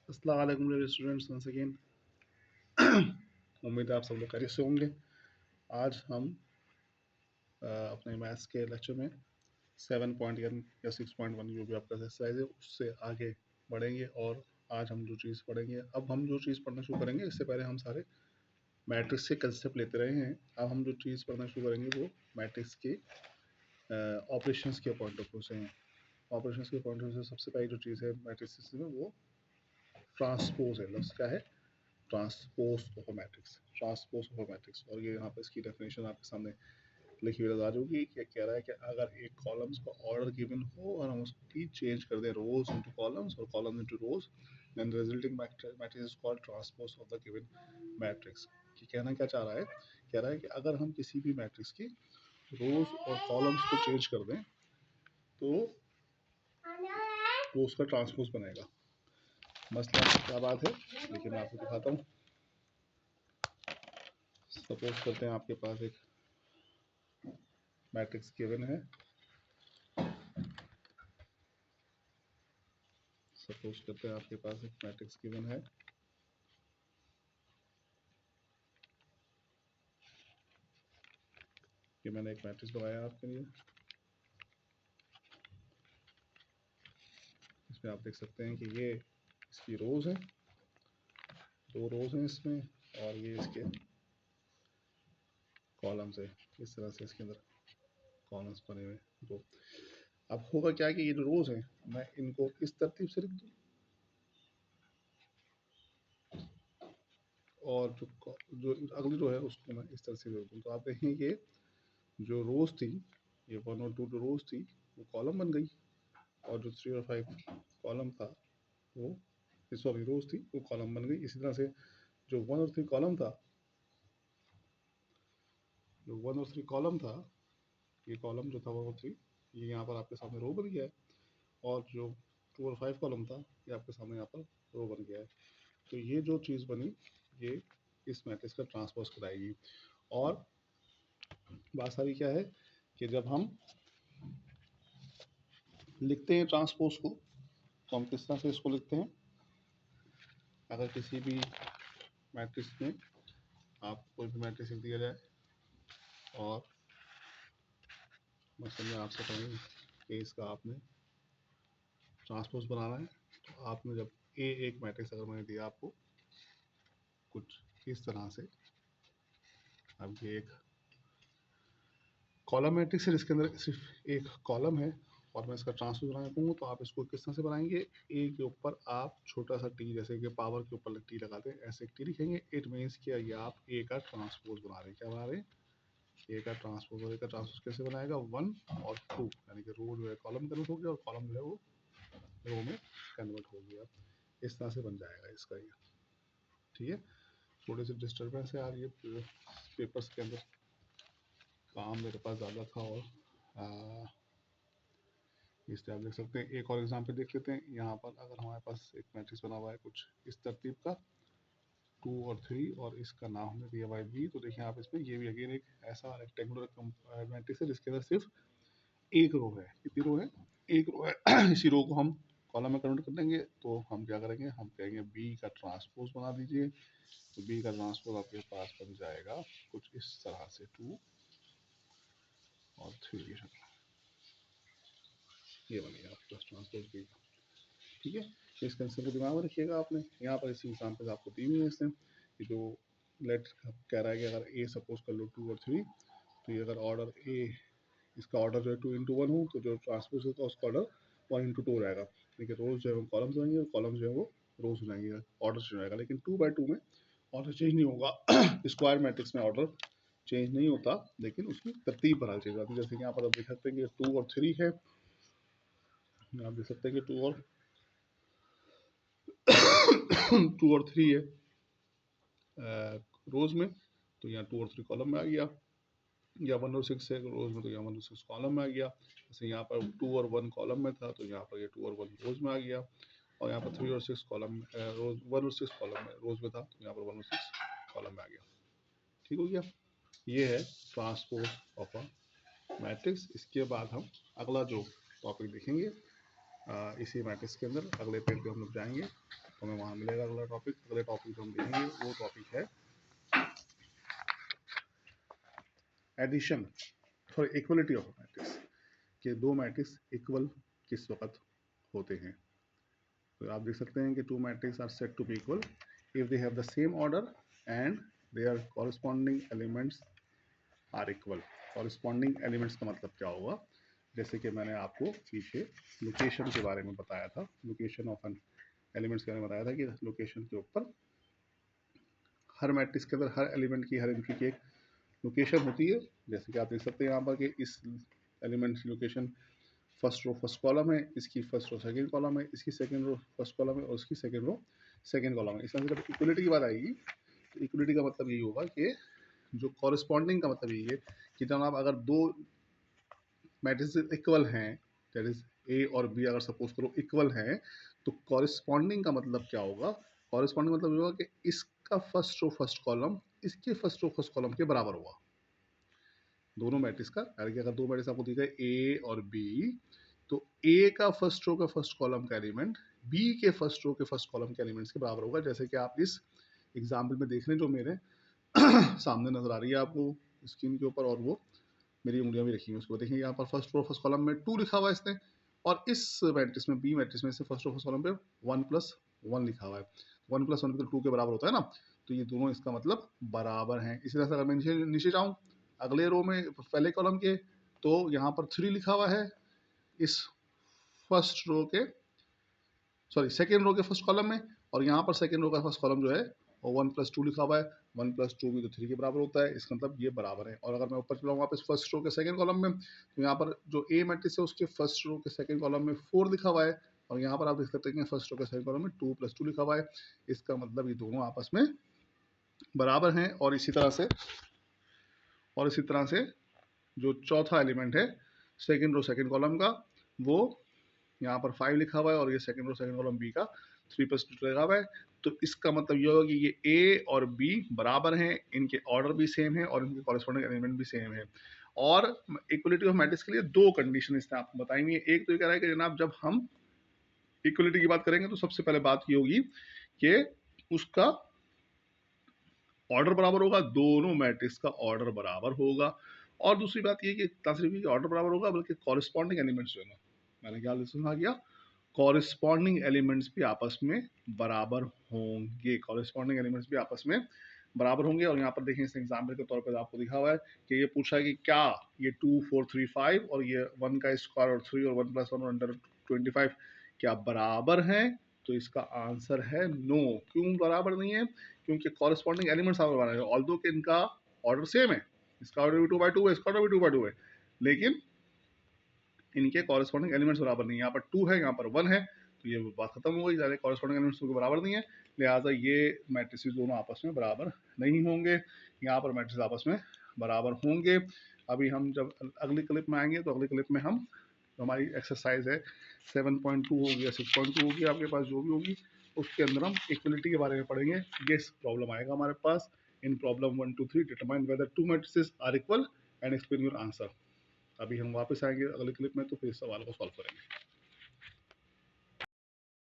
अस्सलाम वालेकुम students once again. उम्मीद है आप सब लोग खैरियत से होंगे। आज हम अपने मैथ्स के लेक्चर में 7.1 या 6.1 जो भी आपका एक्सरसाइज है उससे आगे बढ़ेंगे। और आज हम जो चीज़ पढ़ेंगे, अब हम जो चीज़ पढ़ना शुरू करेंगे, इससे पहले हम सारे मैट्रिक्स के कंसेप्ट लेते रहे हैं। अब हम जो चीज़ पढ़ना शुरू करेंगे वो मैट्रिक्स के ऑपरेशंस के पॉइंट ऑफ व्यू से हैं। ऑपरेशंस के पॉइंट ऑफ व्यू से सबसे पहली जो चीज़ है मैट्रिक्स में वो ट्रांसपोज है। लफ्ज़ क्या है? Transpose of matrix. Transpose of matrix. और ये यहाँ पर इसकी डेफिनेशन आपके सामने लिखी हुई नजर होगी। क्या कह रहा है कि अगर एक कॉलम्स का ऑर्डर गिवन हो और हम उसकी चेंज कर दें रोज इनटू कॉलम्स और columns into rows, then resulting matrix is called transpose of the given matrix. कि कहना क्या चाह रहा है? कह रहा है कि अगर हम किसी भी मैट्रिक्स की रोज और कॉलम्स को चेंज कर दें तो वो उसका ट्रांसपोज बनेगा। मसला क्या बात है, लेकिन मैं आपको दिखाता हूँ। सपोज करते हैं आपके पास एक मैट्रिक्स गिवन है। सपोज करते हैं आपके पास एक मैट्रिक्स गिवन है। कि मैंने एक मैट्रिक्स बनाया आपके लिए। इसमें आप देख सकते हैं कि ये इसकी रोज है, दो रोज हैं इसमें, और ये इसके कॉलम्स है। इस तरह से इसके अंदर कॉलम्स बने हुए दो। अब होगा क्या कि ये जो रोज हैं मैं इनको इस तरतीब से लिख दूँ, और जो अगली रो है उसको मैं इस तरह से लिख दूँ। तो आप देखें कि जो रोज थी, ये 1 और 2 जो रोज थी वो कॉलम बन गई, और जो 3 और 5 कॉलम था वो, सॉरी रोज थी वो कॉलम बन गई। इसी तरह से जो 1 और 3 कॉलम था, जो 1 और 3 कॉलम था, ये कॉलम जो था 1 और 3, ये यहाँ पर आपके सामने रो बन गया है। और जो 2 और 5 कॉलम था ये आपके सामने यहाँ पर रो बन गया है। तो ये जो चीज़ बनी ये इस मैट्रिक्स का ट्रांसपोज कराएगी। और बात सारी क्या है कि जब हम लिखते हैं ट्रांसपोज को तो हम किस तरह से इसको लिखते हैं। अगर किसी भी मैट्रिक्स में आप कोई भी मैट्रिक्स लिख दिया जाए और मसलन में आपसे कहें कि इसका आपने ट्रांसपोज बनाना है, तो आपने जब एक मैट्रिक्स अगर मैंने दिया आपको कुछ इस तरह से, अब ये एक कॉलम मैट्रिक्स है जिसके अंदर सिर्फ एक कॉलम है और मैं इसका ट्रांसपोज बनाना कहूँ तो आप इसको किस तरह से बनाएंगे? ए के ऊपर आप छोटा सा टी, जैसे कि पावर के ऊपर टी लगाते हैं, ऐसे टी लिखेंगे। इट मीन्स कि ये आप ए का ट्रांसपोज बना रहे हैं। क्या बना रहे हैं? ए का ट्रांसपोज। और ए का ट्रांसपोज कैसे बनाएगा? 1 और 2, यानी कि रो जो है कॉलम कन्वर्ट हो गया और कॉलम जो है वो रो में कन्वर्ट हो गया। इस तरह से बन जाएगा इसका ये। ठीक है, थोड़ी सी डिस्टर्बेंस है यार, ये पेपर्स के अंदर काम मेरे पास ज़्यादा था। और इसलिए आप देख सकते हैं। एक और एग्जांपल देख लेते हैं। यहाँ पर अगर हमारे पास एक मैट्रिक्स बना हुआ है कुछ इस तरतीब का 2 और 3, और इसका नाम हमने दिया बाई बी, तो देखिए आप इसमें ये भी अगेन एक ऐसा रेक्टेंगुलर मैट्रिक्स है जिसके अंदर सिर्फ एक रो है। कितनी रो है? एक रो है। इसी रो को हम कॉलम में कन्वर्ट कर देंगे तो हम क्या करेंगे? हम कहेंगे बी का ट्रांसपोज बना दीजिए। तो बी का ट्रांसपोज आपके पास बन जाएगा कुछ इस तरह से, 2 और 3 की शक्ल। ये बन गया आपके पास ट्रांसपोज बी का। ठीक है, इस कंसेप्ट को दिमाग में रखिएगा आपने। यहाँ पर इसी एग्जाम्पल आपको दी हुई है इसमें कि जो लेट कह रहा है कि अगर ए सपोज कर लो 2 और 3, तो ये अगर ऑर्डर ए, इसका ऑर्डर जो है 2 इंटू 1 हो तो जो ट्रांसपोज होगा उसका ऑर्डर 1 इंटू 2 रहेगा। देखिए रोज जो है वो कॉलम्स होंगे और कॉलम्स जो है वो रोज हो जाएंगे, ऑर्डर चेंज होगा। लेकिन 2 बाई 2 में ऑर्डर चेंज नहीं होगा। स्क्वायर मैट्रिक्स में ऑर्डर चेंज नहीं होता, लेकिन उसकी तरतीब बदल चेंज होती है। जैसे कि यहाँ पर आप देख सकते हैं कि 2 और 3 है। आप देख सकते हैं कि 2 और 2 और 3 है रोज में, तो यहाँ 2 और 3 कॉलम में आ गया। या 1 और 6 है रोज में, तो यहाँ 1 और 6 कॉलम में आ गया। जैसे यहाँ पर 2 और 1 कॉलम में था तो यहाँ पर ये 2 और 1 रोज में आ गया। और यहाँ पर 3 और 6 कॉलम रोज, 1 और 6 कॉलम में रोज में था तो यहाँ पर 1 और 6 कॉलम में आ गया। ठीक हो गया। ये है ट्रांसपोज ऑफ अ मैट्रिक्स। इसके बाद हम अगला जो टॉपिक देखेंगे इसी मैट्रिक्स के अंदर, अगले पेज पे हम लोग जाएंगे तो हमें वहाँ मिलेगा अगला टॉपिक। अगले टॉपिक जो हम देखेंगे वो टॉपिक है addition for equality of matrix, कि दो मैट्रिक्स इक्वल किस वक्त होते हैं। तो आप देख सकते हैं कि two matrix are said to be equal if they have the same order and their corresponding elements are equal. Corresponding elements का मतलब क्या होगा, जैसे कि मैंने आपको पीछे लोकेशन के बारे में बताया था, लोकेशन ऑफ एन एलिमेंट्स के बारे में बताया था कि लोकेशन के ऊपर हर मैट्रिक्स के अंदर हर एलिमेंट की, हर एंट्री की एक लोकेशन होती है। जैसे कि आप देख सकते हैं यहाँ पर कि इस एलिमेंट की location first row first column है, इसकी फर्स्ट रो सेकंड कॉलम है, इसकी सेकंड रो फर्स्ट कॉलम है और इसकी सेकंड रो सेकंड कॉलम है। इस तरह से जब इक्वलिटी की बात आएगी तो इक्वलिटी का मतलब यही होगा कि जो कॉरस्पॉन्डिंग का मतलब यही है कि जनाब अगर दो मैट्रिक्स इक्वल हैं, दैट इज ए और बी अगर सपोज करो इक्वल हैं, तो कॉरस्पॉन्डिंग का मतलब क्या होगा, कॉरस्पॉन्डिंग मतलब ये होगा कि इसका फर्स्ट रो फर्स्ट कॉलम इसके फर्स्ट रो फर्स्ट कॉलम के बराबर होगा। दोनों मैट्रिक्स का, यानी कि अगर दो मैट्रिक्स आपको दिया गया ए और बी, तो ए का फर्स्ट रो का फर्स्ट कॉलम का एलिमेंट बी के फर्स्ट रो के फर्स्ट कॉलम के एलिमेंट्स के बराबर होगा। जैसे कि आप इस एग्जाम्पल में देख रहे हैं जो मेरे सामने नजर आ रही है आपको स्क्रीन के ऊपर, और वो मेरी उंगलियां भी रखी हैं उसको देखिए। यहाँ पर फर्स्ट रो फर्स्ट कॉलम में 2 लिखा हुआ है इसने, और इस मैट्रिक्स में बी मैट्रिक्स में से फर्स्ट रो फर्स्ट कॉलम पे 1+1 लिखा हुआ है। 1+1 तो 2 के बराबर होता है ना, तो ये दोनों इसका मतलब बराबर हैं। इसी तरह से अगर मैं नीचे जाऊँ अगले रो में पहले कॉलम के, तो यहाँ पर 3 लिखा हुआ है इस फर्स्ट रो के, सॉरी सेकेंड रो के फर्स्ट कॉलम में, और यहाँ पर सेकेंड रो का फर्स्ट कॉलम जो है और 1+2 लिखा हुआ है। 1+2 भी तो 3 के बराबर होता है, इसका मतलब ये बराबर है। और अगर मैं ऊपर चलाऊँ वापस फर्स्ट रो के सेकंड कॉलम में, तो यहाँ पर जो ए मैट्रिक्स है उसके फर्स्ट रो के सेकंड कॉलम में 4 लिखा हुआ है, और यहाँ पर आप देख सकते हैं फर्स्ट रो के सेकंड कॉलम में 2+2 लिखा हुआ है। इसका मतलब ये दोनों आपस में बराबर हैं। और इसी तरह से जो चौथा एलिमेंट है सेकंड रो सेकंड कॉलम का, वो यहाँ पर 5 लिखा हुआ है, और ये second row second column B का 3+2 लगा हुआ है। तो इसका मतलब ये होगा कि ये ए और बी बराबर हैं, इनके ऑर्डर भी सेम है और इनके कॉरेस्पॉन्डिंग एलिमेंट भी सेम है। और इक्वलिटी ऑफ मैट्रिक्स के लिए दो कंडीशन इसने आपको बताई हुई है। एक तो ये कह रहा है कि जनाब जब हम इक्वलिटी की बात करेंगे तो सबसे पहले बात ये होगी कि उसका ऑर्डर बराबर होगा, दोनों मैट्रिक्स का ऑर्डर बराबर होगा। और दूसरी बात ये कि सिर्फ ऑर्डर बराबर होगा बल्कि कॉरेस्पॉन्डिंग एलिमेंट्स जो है ना, मैंने क्या सुना किया, कॉरेस्पॉन्डिंग एलिमेंट्स भी आपस में बराबर होंगे, कॉरेस्पॉन्डिंग एलिमेंट्स भी आपस में बराबर होंगे। और यहाँ पर देखें इस एग्जाम्पल के तौर पर आपको दिखा हुआ है कि ये पूछा है कि क्या ये 2 4 3 5 और ये 1 का स्क्वायर और 3 और 1+1 और अंडर 25 क्या बराबर हैं, तो इसका आंसर है नो। क्यों बराबर नहीं है, क्योंकि कॉरेस्पॉन्डिंग एलिमेंट्स आपस में बराबर है, ऑल्दो कि इनका ऑर्डर सेम है, इसका ऑर्डर भी 2/2 है, इसका ऑर्डर भी 2/2 है, लेकिन इनके कॉरेस्पॉन्डिंग एलिमेंट्स बराबर नहीं है। यहाँ पर 2 है, यहाँ पर 1 है, तो ये बात खत्म हो गई, ज़्यादा कॉरेस्पॉन्डिंग एलिमेंट्स के बराबर नहीं है, लिहाजा ये मैट्रिसेस दोनों आपस में बराबर नहीं होंगे। यहाँ पर मैट्रिसेस आपस में बराबर होंगे। अभी हम जब अगली क्लिप में आएंगे तो अगली क्लिप में हम हमारी एक्सरसाइज है 7.2 होगी या 6.2 होगी, आपके पास जो भी होगी उसके अंदर हम इक्वलिटी के बारे में पढ़ेंगे। ये प्रॉब्लम आएगा हमारे पास इन problem 1 2 3 determine whether two matrices are equal and explain your answer. अभी हम वापस आएंगे अगले क्लिप में तो फिर इस सवाल को सॉल्व करेंगे।